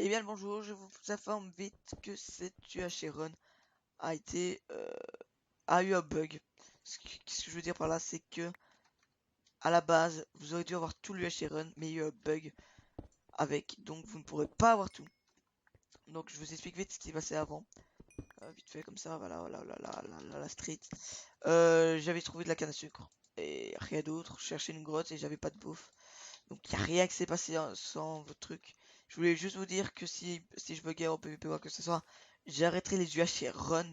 Eh bien le bonjour, je vous informe vite que cette UHC Run a été a eu un bug. Ce que je veux dire par là, c'est que à la base, vous aurez dû avoir tout l'UHC Run, mais il y a eu un bug avec, donc vous ne pourrez pas avoir tout. Donc je vous explique vite ce qui s'est passé avant. Vite fait comme ça, voilà, la street. J'avais trouvé de la canne à sucre et rien d'autre. Je cherchais une grotte et j'avais pas de bouffe. Donc il n'y a rien qui s'est passé sans votre truc. Je voulais juste vous dire que si je buguais en PvP ou quoi que ce soit, j'arrêterai les UHC Run.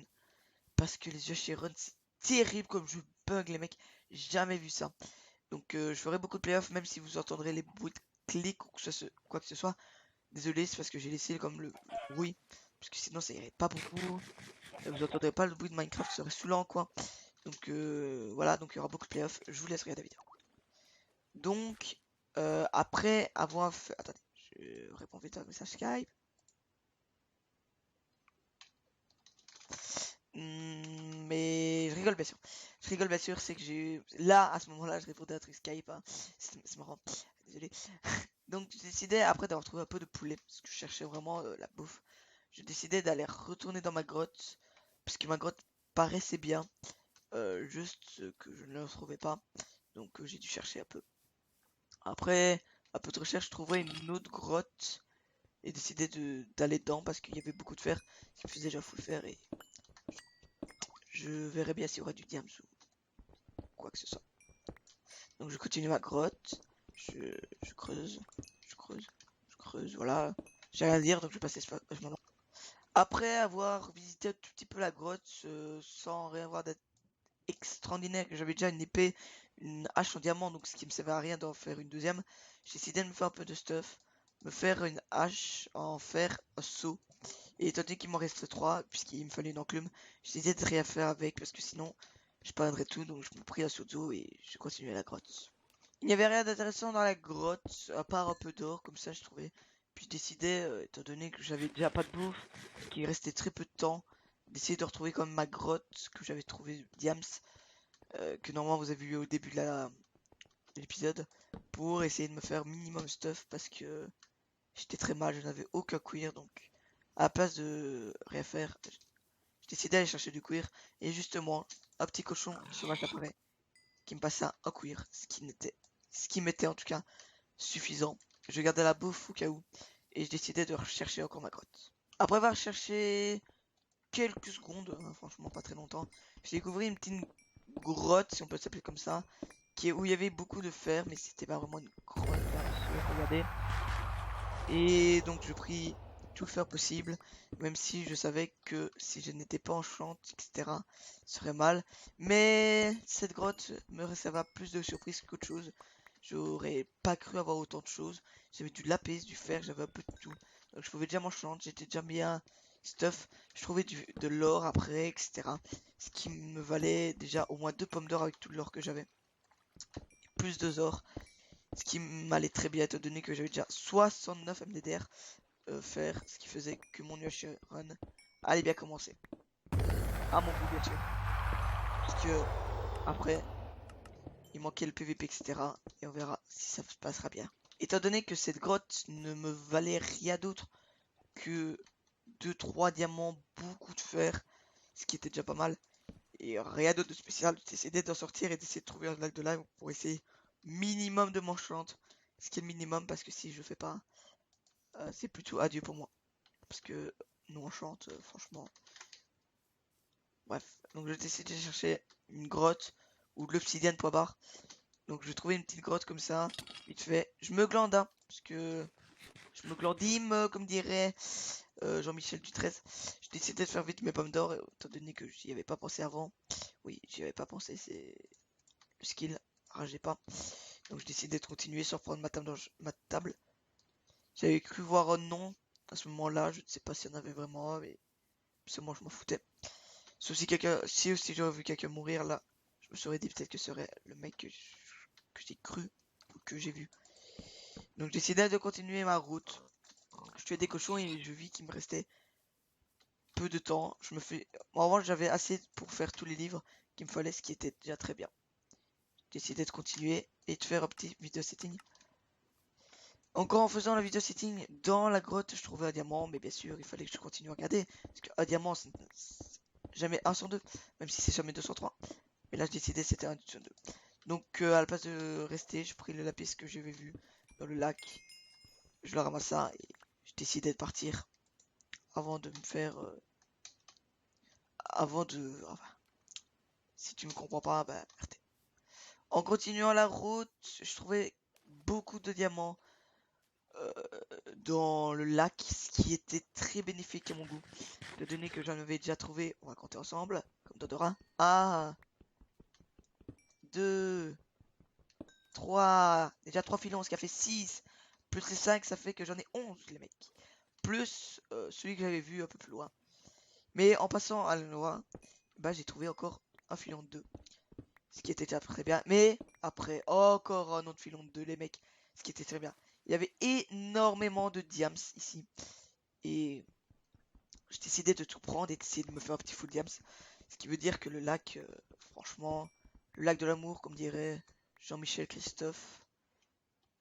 Parce que les UHC Run, c'est terrible comme je bug, les mecs. Jamais vu ça. Donc je ferai beaucoup de playoffs, même si vous entendrez les bruits de clics ou quoi que ce soit. Désolé, c'est parce que j'ai laissé comme le bruit. Parce que sinon ça irait pas beaucoup. Et vous entendrez pas le bruit de Minecraft, ce serait saoulant quoi. Donc voilà, donc il y aura beaucoup de playoffs. Je vous laisse regarder la vidéo. Donc, après avoir fait... Attendez, je réponds vite à un message Skype. Mais je rigole bien sûr. Je rigole bien sûr, c'est que j'ai eu... Là, à ce moment-là, je répondais à un truc Skype. Hein. C'est marrant. Désolé. Donc, je décidais, après d'avoir trouvé un peu de poulet, parce que je cherchais vraiment la bouffe, je décidais d'aller retourner dans ma grotte, parce que ma grotte paraissait bien, juste que je ne la retrouvais pas. Donc, j'ai dû chercher un peu. Après, un peu de recherche, je trouverai une autre grotte et décidé d'aller dedans parce qu'il y avait beaucoup de fer, ce qui me faisait déjà full fer et je verrais bien s'il y aura du diams ou quoi que ce soit. Donc je continue ma grotte, je, je creuse, je creuse, je creuse, voilà. J'ai rien à dire donc je vais passer ce moment. Après avoir visité un tout petit peu la grotte sans rien voir d'être extraordinaire, que j'avais déjà une épée, une hache en diamant, donc ce qui me servait à rien d'en faire une deuxième, j'ai décidé de me faire un peu de stuff, me faire une hache en fer, un seau. Et étant donné qu'il m'en reste 3, puisqu'il me fallait une enclume, j'ai décidé de rien faire avec parce que sinon je perdrais tout. Donc je me pris un seau et je continuais la grotte. Il n'y avait rien d'intéressant dans la grotte, à part un peu d'or, comme ça je trouvais. Puis je décidais, étant donné que j'avais déjà pas de bouffe, qu'il restait très peu de temps, d'essayer de retrouver comme ma grotte que j'avais trouvé Diams, que normalement vous avez vu au début de l'épisode, pour essayer de me faire minimum stuff parce que j'étais très mal, je n'avais aucun cuir donc à la place de rien faire, j'ai décidé d'aller chercher du cuir et justement un petit cochon sauvage apparaît qui me passa un cuir, ce qui m'était en tout cas suffisant. Je gardais la bouffe au cas où et je décidais de rechercher encore ma grotte. Après avoir cherché quelques secondes, hein, franchement pas très longtemps, j'ai découvert une petite grotte, si on peut s'appeler comme ça, où il y avait beaucoup de fer, mais c'était pas vraiment une grotte, hein, regardez. Et donc je pris tout le fer possible, même si je savais que si je n'étais pas enchante, etc., ce serait mal. Mais cette grotte me réserva plus de surprises qu'autre chose. J'aurais pas cru avoir autant de choses. J'avais du lapis, du fer, j'avais un peu de tout. Donc je pouvais déjà m'enchante, j'étais déjà bien stuff. Je trouvais de l'or après, etc. Ce qui me valait déjà au moins 2 pommes d'or avec tout l'or que j'avais. Plus 2 or. Ce qui m'allait très bien étant donné que j'avais déjà 69 MDDR faire, ce qui faisait que mon UH run allait bien commencer. À mon goût, bien sûr. Puisque après, il manquait le PVP, etc. Et on verra si ça se passera bien. Étant donné que cette grotte ne me valait rien d'autre que 2-3 diamants, beaucoup de fer, ce qui était déjà pas mal, et rien d'autre de spécial, j'ai décidé d'en sortir et d'essayer de trouver un lac de lave pour essayer minimum de m'enchante. Ce qui est le minimum parce que si je fais pas, c'est plutôt adieu pour moi. Parce que nous enchante, franchement, bref, donc j'ai décidé de chercher une grotte ou de l'obsidienne point barre. Donc je vais trouver une petite grotte comme ça, vite fait. Je me glande, hein, parce que je me glandime, comme dirait Jean-Michel Dutresse. J'ai décidé de faire vite mes pommes d'or, étant donné que j'y avais pas pensé avant. Oui, j'y avais pas pensé, c'est le skill, ragez pas. Donc j'ai décidé de continuer sans prendre ma table. J'avais cru voir un nom à ce moment-là, je ne sais pas s'il y en avait vraiment, mais moi je m'en foutais. Sauf si quelqu'un, si aussi j'aurais vu quelqu'un mourir là, je me serais dit peut-être que ce serait le mec que j'ai cru ou que j'ai vu. Donc j'ai décidé de continuer ma route. Je tuais des cochons et je vis qu'il me restait peu de temps. En revanche, j'avais assez pour faire tous les livres qu'il me fallait, ce qui était déjà très bien. J'ai décidé de continuer et de faire un petit vidéo setting. Encore en faisant la vidéo setting dans la grotte, je trouvais un diamant, mais bien sûr, il fallait que je continue à regarder. Parce qu'un diamant, c'est jamais 1 sur 2, même si c'est jamais 2 sur 3. Mais là, je décidais c'était 1 sur 2. Donc, à la place de rester, je pris le lapis que j'avais vu dans le lac. Je le ramassa et je décidais de partir avant de me faire. Avant de. Enfin, si tu me comprends pas, bah, RT. En continuant la route, je trouvais beaucoup de diamants euh, dans le lac, ce qui était très bénéfique à mon goût. De données que j'en avais déjà trouvé, on va compter ensemble, comme Dodora. Ah, 2, 3, déjà 3 filons, ce qui a fait 6. Plus les 5, ça fait que j'en ai 11, les mecs. Plus celui que j'avais vu un peu plus loin. Mais en passant à loin, bah j'ai trouvé encore un filon de 2. Ce qui était déjà très bien. Mais après, encore un autre filon de 2, les mecs. Ce qui était très bien. Il y avait énormément de diams ici. Et j'ai décidé de tout prendre et d'essayer de me faire un petit full diams. Ce qui veut dire que le lac, franchement, le lac de l'amour, comme dirait Jean-Michel Christophe.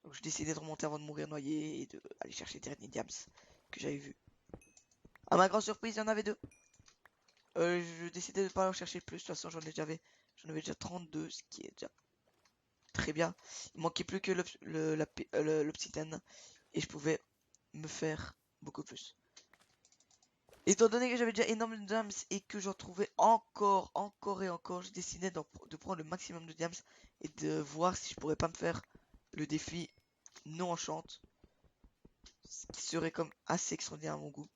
Donc j'ai décidé de remonter avant de mourir noyé et d'aller chercher les derniers diams que j'avais vus. À ma grande surprise, il y en avait 2. Je décidais de ne pas en chercher plus. De toute façon, j'en avais déjà 32, ce qui est déjà très bien. Il manquait plus que l'obsidienne et je pouvais me faire beaucoup plus. Étant donné que j'avais déjà énormément de diams et que j'en trouvais encore et encore, j'ai décidé de prendre le maximum de diams et de voir si je pourrais pas me faire le défi non enchante, ce qui serait comme assez extraordinaire à mon goût.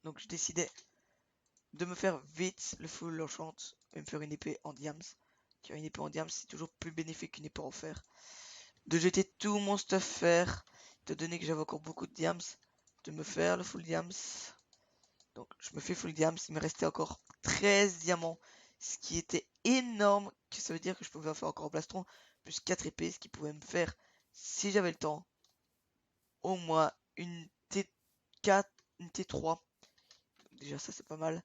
Donc je décidais de me faire vite le full enchante et me faire une épée en diams. Car une épée en diams c'est toujours plus bénéfique qu'une épée en fer. De jeter tout mon stuff fer, étant donné que j'avais encore beaucoup de diams, de me faire le full diams. Donc je me fais full diams, il me restait encore 13 diamants, ce qui était énorme, que ça veut dire que je pouvais en faire encore en plastron, plus 4 épées, ce qui pouvait me faire, si j'avais le temps, au moins une T4, une T3. Déjà ça c'est pas mal,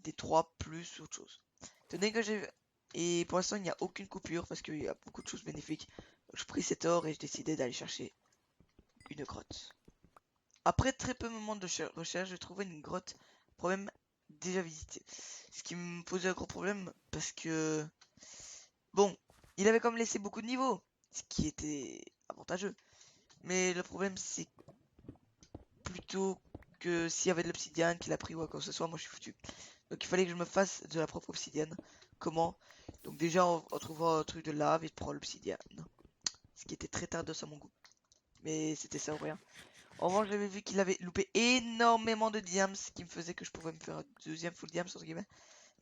T3 plus autre chose. Tenez que j'ai... Et pour l'instant il n'y a aucune coupure parce qu'il y a beaucoup de choses bénéfiques. Donc, je pris cet or et je décidais d'aller chercher une grotte. Après très peu de moments de recherche, j'ai trouvé une grotte, problème déjà visité. Ce qui me posait un gros problème parce que, bon, il avait comme laissé beaucoup de niveaux, ce qui était avantageux. Mais le problème c'est plutôt que s'il y avait de l'obsidienne qu'il a pris ou quoi que ce soit, moi je suis foutu. Donc il fallait que je me fasse de la propre obsidienne. Comment? Donc déjà en trouvant un truc de lave et de prendre l'obsidienne. Ce qui était très tard à mon goût. Mais c'était ça ou rien. En revanche, j'avais vu qu'il avait loupé énormément de diams, ce qui me faisait que je pouvais me faire un deuxième full diams, entre guillemets.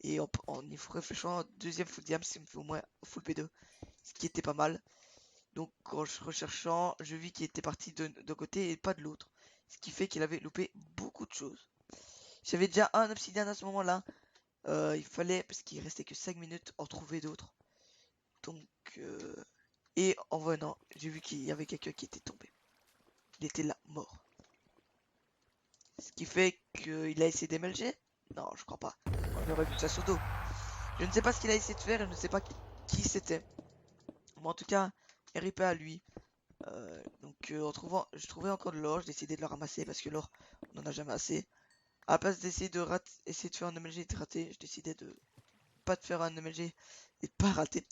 Et en y réfléchissant, un deuxième full diams, ça me fait au moins full P2, ce qui était pas mal. Donc, en recherchant, je vis qu'il était parti d'un côté et pas de l'autre. Ce qui fait qu'il avait loupé beaucoup de choses. J'avais déjà un obsidian à ce moment-là. Il fallait, parce qu'il restait que 5 minutes, en trouver d'autres. Donc, et en venant, j'ai vu qu'il y avait quelqu'un qui était tombé. Il était là, mort. Ce qui fait qu'il a essayé d'MLG? Non, je crois pas. On aurait vu ça sur dos. Je ne sais pas ce qu'il a essayé de faire et je ne sais pas qui c'était. Mais en tout cas, RIP à lui. En trouvant, je trouvais encore de l'or, j'ai décidé de le ramasser parce que l'or, on en a jamais assez. À la place d'essayer essayer de faire un MLG et de rater, je décidais de pas de faire un MLG et de pas rater.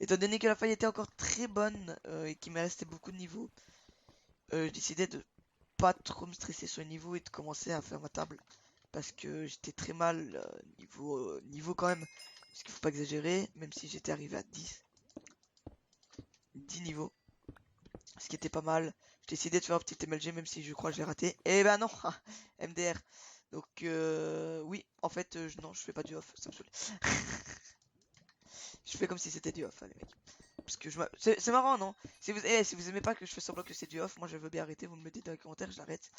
Étant donné que la faille était encore très bonne et qu'il me restait beaucoup de niveaux, je décidais de pas trop me stresser sur le niveau et de commencer à faire ma table. Parce que j'étais très mal niveau quand même. Parce qu'il faut pas exagérer, même si j'étais arrivé à 10 niveaux. Ce qui était pas mal. J'ai décidé de faire un petit MLG même si je crois que j'ai raté. Et ben non, MDR. Donc oui, en fait, non, je fais pas du off, ça me saoule. Je fais comme si c'était du off, hein, les mecs. Parce que c'est marrant, non? Si vous aimez pas que je fais semblant que c'est du off, moi je veux bien arrêter, vous me le dites dans les commentaires, je l'arrête.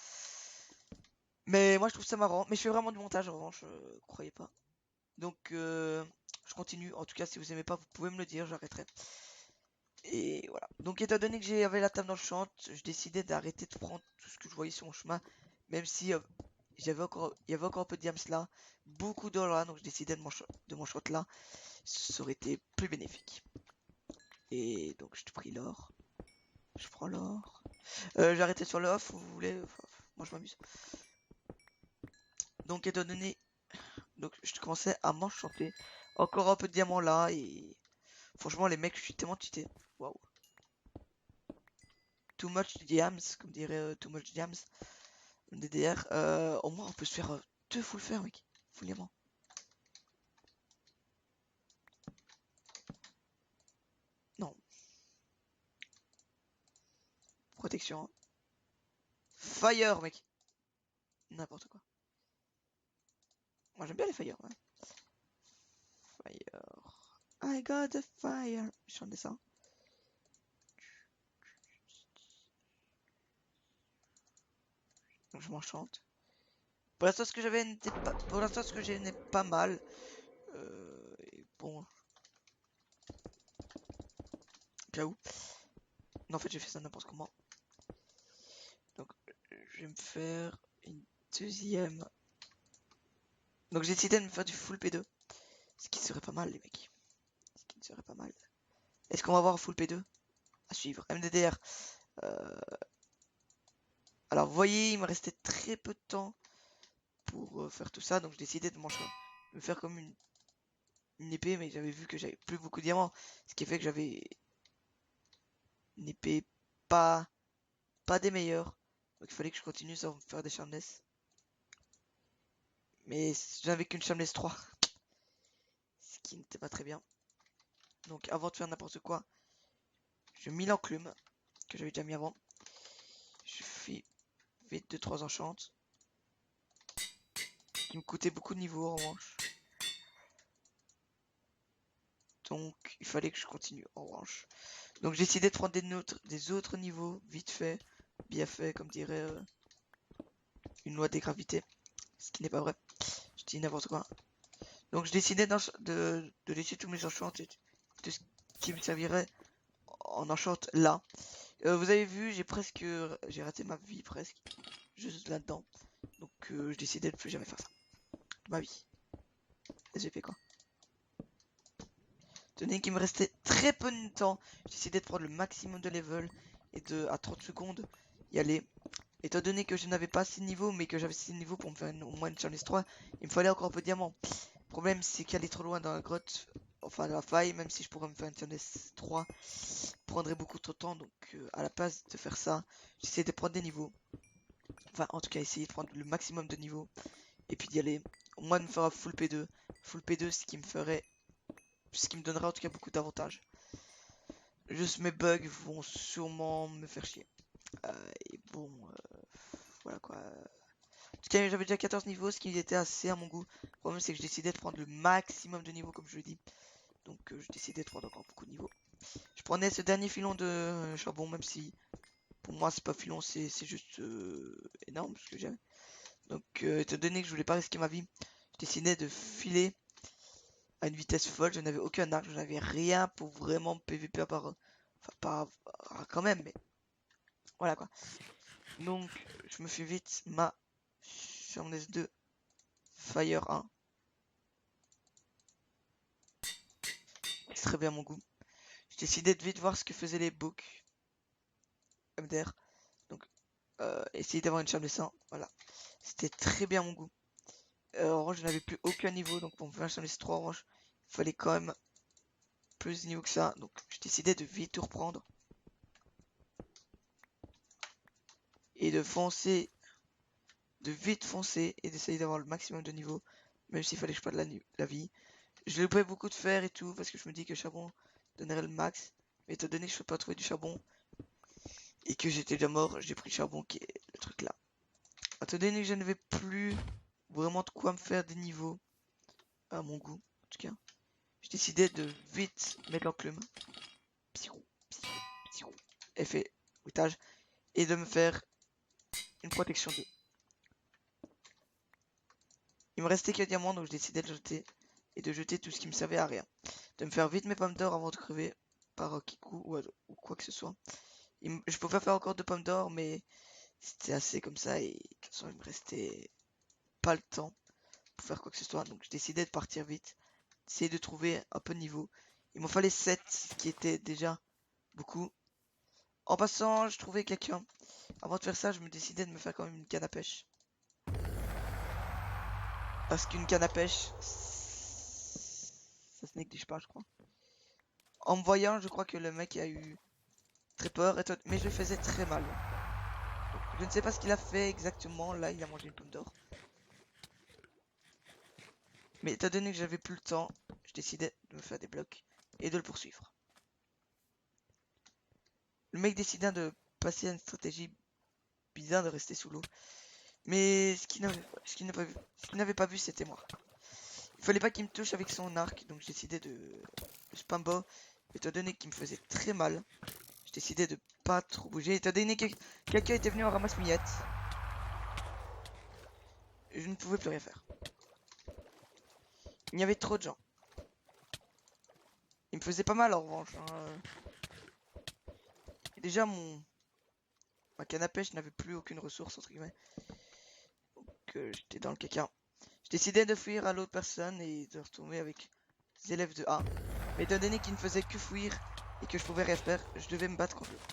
Mais moi je trouve ça marrant. Mais je fais vraiment du montage en revanche, croyez pas. Donc je continue. En tout cas, si vous aimez pas, vous pouvez me le dire, j'arrêterai. Et voilà. Donc étant donné que j'avais la table dans le champ, je décidais d'arrêter de prendre tout ce que je voyais sur mon chemin. Même si il y avait encore un peu de diams là, beaucoup d'or là, donc je décidais de mon shot là. Ça aurait été plus bénéfique. Et donc je te pris l'or. Je prends l'or. J'ai arrêté sur le off, vous voulez. Enfin, moi je m'amuse. Donc étant donné. Donc je commençais à m'enchanter. Encore un peu de diamants là et. Franchement les mecs je suis tellement cheaté. Waouh. Too much diams, comme dirait Too much diams. DDR. Au moins on peut se faire 2 full fer mec. Full diamant. Non. Protection. Hein. Fire mec. N'importe quoi. Moi j'aime bien les fire. Ouais. Fire. I got the fire. Je chante ça. Donc je m'enchante. Pour l'instant ce que j'avais n'était pas. Pour l'instant ce que j'ai n'est pas mal. Et bon. J'avoue. Non en fait j'ai fait ça n'importe comment. Donc je vais me faire une deuxième. Donc j'ai décidé de me faire du full P2. Ce qui serait pas mal les mecs. Ce qui serait pas mal. Est-ce qu'on va avoir full P2? À suivre. MDDR. Alors vous voyez, il me restait très peu de temps pour faire tout ça. Donc j'ai décidé de me faire comme une épée. Mais j'avais vu que j'avais plus beaucoup de diamants. Ce qui fait que j'avais une épée pas des meilleures. Donc il fallait que je continue sans me faire des Sharpness. Mais j'avais qu'une Sharpness 3. Ce qui n'était pas très bien. Donc avant de faire n'importe quoi, je mets l'enclume que j'avais déjà mis avant. Je fais vite 2-3 enchantes. Qui me coûtait beaucoup de niveaux en revanche. Donc il fallait que je continue en revanche. Donc j'ai décidé de prendre des autres niveaux vite fait, bien fait, comme dirait une loi des gravités. Ce qui n'est pas vrai. Je dis n'importe quoi. Donc je décidais de laisser tous mes enchants et tout ce qui me servirait en enchant là. Vous avez vu, j'ai raté ma vie presque, juste là-dedans. Donc je décidais de plus jamais faire ça. Ma vie. SVP quoi. Tenez qu'il me restait très peu de temps, j'ai décidé de prendre le maximum de level et à 30 secondes y aller. Étant donné que je n'avais pas assez de niveaux, mais que j'avais assez de niveaux pour me faire au moins une Challenge 3, il me fallait encore un peu de diamants. Le problème, c'est qu'aller trop loin dans la grotte, enfin la faille, même si je pourrais me faire une Challenge 3, prendrait beaucoup trop de temps. Donc, à la place de faire ça, j'essaie de prendre des niveaux. Enfin, en tout cas, essayer de prendre le maximum de niveaux et puis d'y aller. Au moins de me faire un full P2. Full P2, ce qui me donnerait en tout cas beaucoup d'avantages. Juste mes bugs vont sûrement me faire chier. Et bon, voilà quoi. En tout cas, j'avais déjà 14 niveaux, ce qui était assez à mon goût. Le problème, c'est que je décidais de prendre le maximum de niveaux, comme je l'ai dit. Donc, je décidais de prendre encore beaucoup de niveaux. Je prenais ce dernier filon de charbon, même si pour moi, c'est pas filon, c'est juste énorme ce que j'aime. Donc, étant donné que je voulais pas risquer ma vie, je décidais de filer à une vitesse folle. Je n'avais aucun arc, je n'avais rien pour vraiment PVP à part. Enfin, pas quand même, mais voilà quoi. Donc, je me fais vite ma Sharpness 2 Fire 1. C'est très bien mon goût. J'ai décidé de vite voir ce que faisaient les books MDR. Donc, essayer d'avoir une charme de sang. Voilà. C'était très bien mon goût. Orange, je n'avais plus aucun niveau. Donc, pour me faire une charme de 3 orange, il fallait quand même plus de niveau que ça. Donc, j'ai décidé de vite tout reprendre. Et de foncer. De vite foncer. Et d'essayer d'avoir le maximum de niveau. Même s'il fallait que je perde la vie. Je loupais beaucoup de fer et tout. Parce que je me dis que le charbon donnerait le max. Mais étant donné que je ne peux pas trouver du charbon. Et que j'étais déjà mort, j'ai pris le charbon qui est le truc là. Étant donné que je n'avais plus vraiment de quoi me faire des niveaux à mon goût, en tout cas, j'ai décidé de vite mettre l'enclume. Effet bruitage. Et de me faire une protection 2. Il me restait qu'un diamant, donc j'ai décidé de le jeter. Et de jeter tout ce qui me servait à rien. De me faire vite mes pommes d'or avant de crever par Kiku ou quoi que ce soit. Je pouvais faire encore 2 pommes d'or, mais c'était assez comme ça. Et de toute façon, il me restait pas le temps pour faire quoi que ce soit. Donc j'ai décidé de partir vite. Essayer de trouver un peu de niveau. Il m'en fallait 7, ce qui était déjà beaucoup. En passant, je trouvais quelqu'un. Avant de faire ça, je me décidais de me faire quand même une canne à pêche. Parce qu'une canne à pêche, ça se néglige pas, je crois. En me voyant, je crois que le mec a eu très peur, mais je le faisais très mal. Je ne sais pas ce qu'il a fait exactement. Là, il a mangé une pomme d'or. Mais étant donné que j'avais plus le temps, je décidais de me faire des blocs et de le poursuivre. Le mec décida de passer à une stratégie bizarre de rester sous l'eau. Mais ce qu'il n'avait pas vu, c'était moi. Il fallait pas qu'il me touche avec son arc, donc j'ai décidé de spam bow. Étant donné qu'il me faisait très mal, j'ai décidé de pas trop bouger. Étant donné que quelqu'un était venu en ramasse-miettes, je ne pouvais plus rien faire. Il y avait trop de gens. Il me faisait pas mal en revanche. Hein. Et déjà, ma canne à pêche n'avait plus aucune ressource, entre guillemets. Donc j'étais dans le caca. J'ai décidé de fuir à l'autre personne et de retourner avec les élèves de A. Mais étant donné qu'il ne faisait que fuir et que je pouvais rien faire, je devais me battre contre l'autre.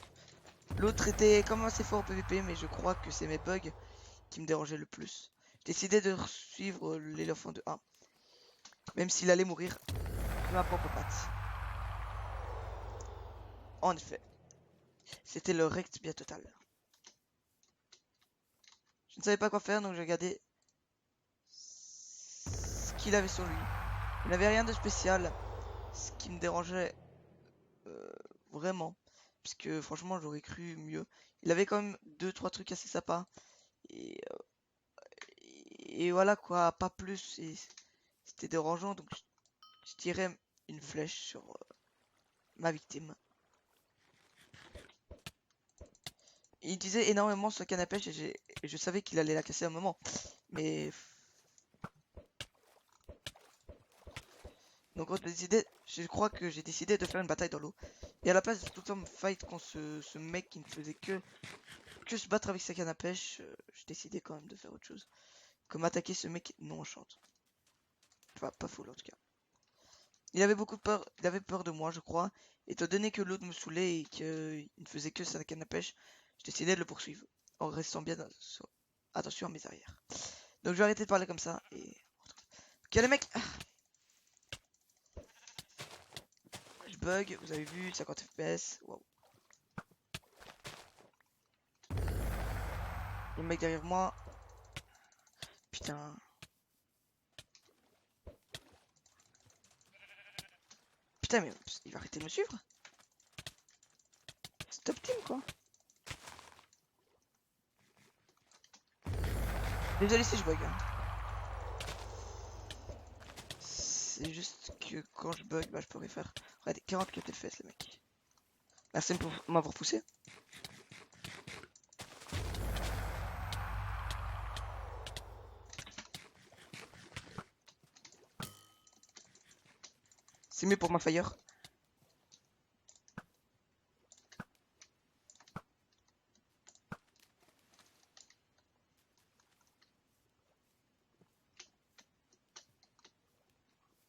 L'autre était quand même assez fort en PvP, mais je crois que c'est mes bugs qui me dérangeaient le plus. J'ai décidé de suivre l'éléphant de A. Même s'il allait mourir de ma propre patte. En effet, c'était le rect bien total. Je ne savais pas quoi faire, donc je regardais ce qu'il avait sur lui. Il n'avait rien de spécial, ce qui me dérangeait vraiment. Puisque franchement, j'aurais cru mieux. Il avait quand même 2-3 trucs assez sympas. Et, et voilà quoi, pas plus. Et c'était dérangeant, donc je tirais une flèche sur ma victime. Il utilisait énormément ce canne à pêche et je savais qu'il allait la casser à un moment. Mais donc je crois que j'ai décidé de faire une bataille dans l'eau. Et à la place de tout le temps me fight contre ce mec qui ne faisait que se battre avec sa canne à pêche, j'ai décidé quand même de faire autre chose. Comme attaquer ce mec non enchante. Enfin, pas full en tout cas. Il avait beaucoup de peur, il avait peur de moi, je crois. Étant donné que l'autre me saoulait et qu'il ne faisait que sa canne à pêche, j'ai décidé de le poursuivre. En restant bien attention à mes arrières. Donc je vais arrêter de parler comme ça et. Ok les mecs. Je bug, vous avez vu, 50 FPS. Wow. Il y a un mec derrière moi. Putain. Putain mais il va arrêter de me suivre. Stop team quoi. Désolé si je bug. Hein. C'est juste que quand je bug, bah je pourrais faire. Regardez, 44 FPS les mecs. Merci pour m'avoir poussé. C'est mieux pour ma fire.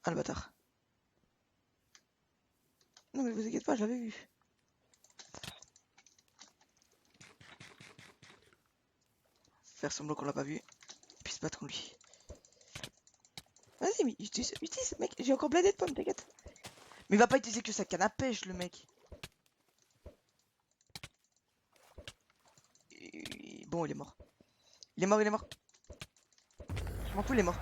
Ah le bâtard. Non mais vous inquiétez pas, je l'avais vu. Faire semblant qu'on l'a pas vu. Puis se battre contre lui. Vas-y, mais utilise, mec. J'ai encore bladé de pommes, t'inquiète. Mais il va pas utiliser que sa canne à pêche, le mec. Bon, il est mort. Il est mort, il est mort. Je m'en fous, il est mort.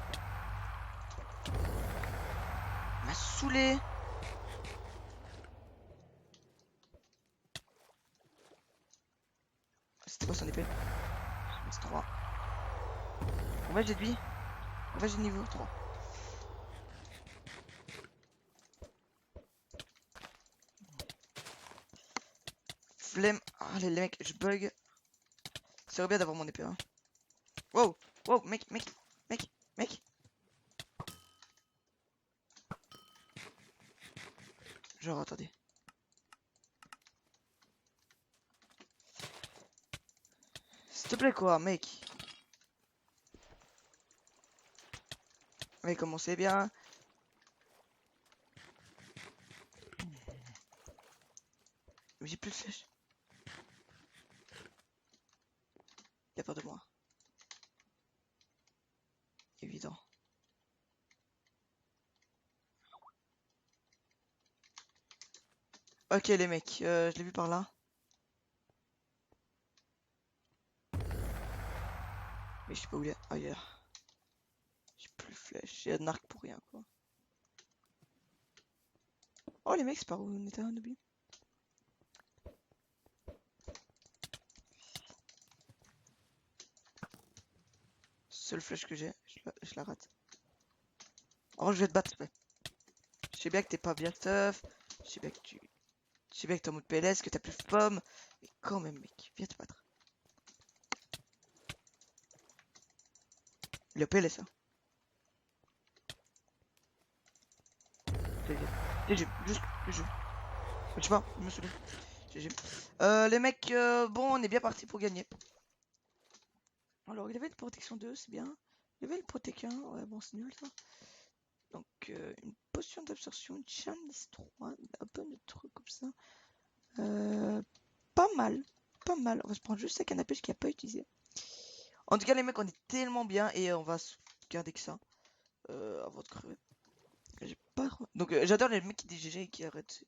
Il m'a saoulé. C'était quoi son épée? C'est 3. En fait, j'ai de vie. En fait, j'ai niveau 3. Flemme. Ah, les mecs, je bug. C'est serait bien d'avoir mon épée. Hein. Wow, wow, mec. Genre, attendez. S'il te plaît, quoi, mec. Mais commencez bien. Mais j'ai plus de flèches. Il a peur de moi. Évident. Ok les mecs, je l'ai vu par là. Mais je sais pas où il est. Ah, il est là. J'ai plus de flèche. J'ai un arc pour rien quoi. Oh les mecs, c'est par où on était un oubli. Seule flèche que j'ai, je la rate. En vrai, je vais te battre, s'il te plaît. Je sais bien que t'es pas bien tough. Je sais bien que tu. Je sais bien que t'es en mode PLS, que t'as plus de pommes. Mais quand même, mec, viens te battre. Il a PLS, hein. GG, juste GG. Je sais pas, je me souviens. GG. Les mecs, bon, on est bien parti pour gagner. Alors, il avait une protection 2, c'est bien. Il avait une protection 1, ouais, bon, c'est nul ça. Donc, une potion d'absorption, une chance 3, un peu de trucs comme ça. Pas mal, pas mal. On va se prendre juste la canne à pêche qu'il n'y a pas utilisé. En tout cas, les mecs, on est tellement bien et on va se garder que ça. Avant de crever. J'ai pas. Donc, j'adore les mecs qui disent GG et qui arrêtent,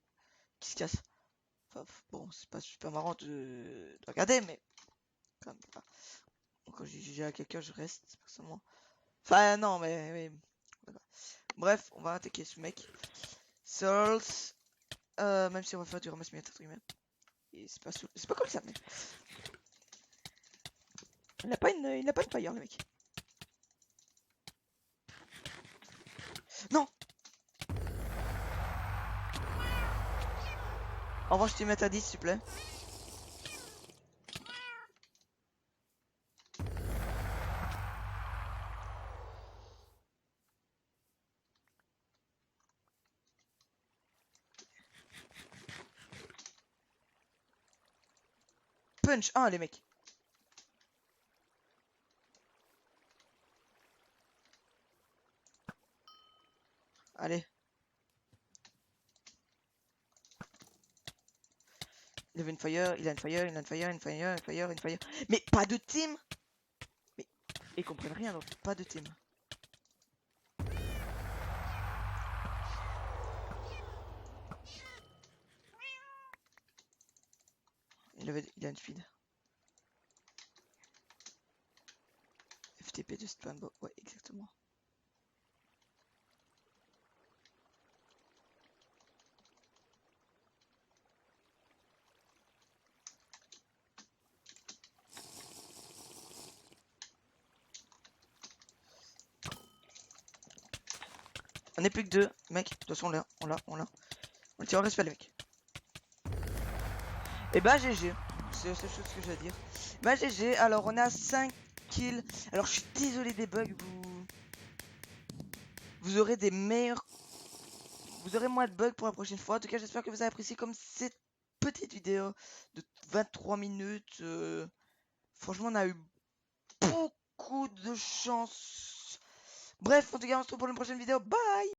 qui se cassent. Enfin, bon, c'est pas super marrant de regarder, mais quand même pas. Donc, quand je dis GG à quelqu'un, je reste personnellement. Enfin, non, mais bref, on va attaquer ce mec. Souls. Même si on va faire du ramasse entre guillemets. Et c'est pas comme ça, mec. Il n'a pas une fire, le mec. Non. En revanche, tu mets à 10, s'il te plaît. Punch 1, les mecs. Allez. Il avait une fire, il a une fire, il a une fire, une fire, une fire, une fire. Mais pas de team. Mais ils comprennent rien, donc pas de team. Il a une feed. FTP de spawn, ouais, exactement. On est plus que deux, mec. De toute façon, on l'a. On le tient en respect, les mecs. Et bah, GG. C'est la seule chose que j'ai à dire. Bah, GG. Alors, on a 5 kills. Alors, je suis désolé des bugs. Vous aurez des meilleurs. Vous aurez moins de bugs pour la prochaine fois. En tout cas, j'espère que vous avez apprécié comme cette petite vidéo de 23 minutes. Franchement, on a eu beaucoup de chance. Bref, en tout cas, on se retrouve pour une prochaine vidéo. Bye!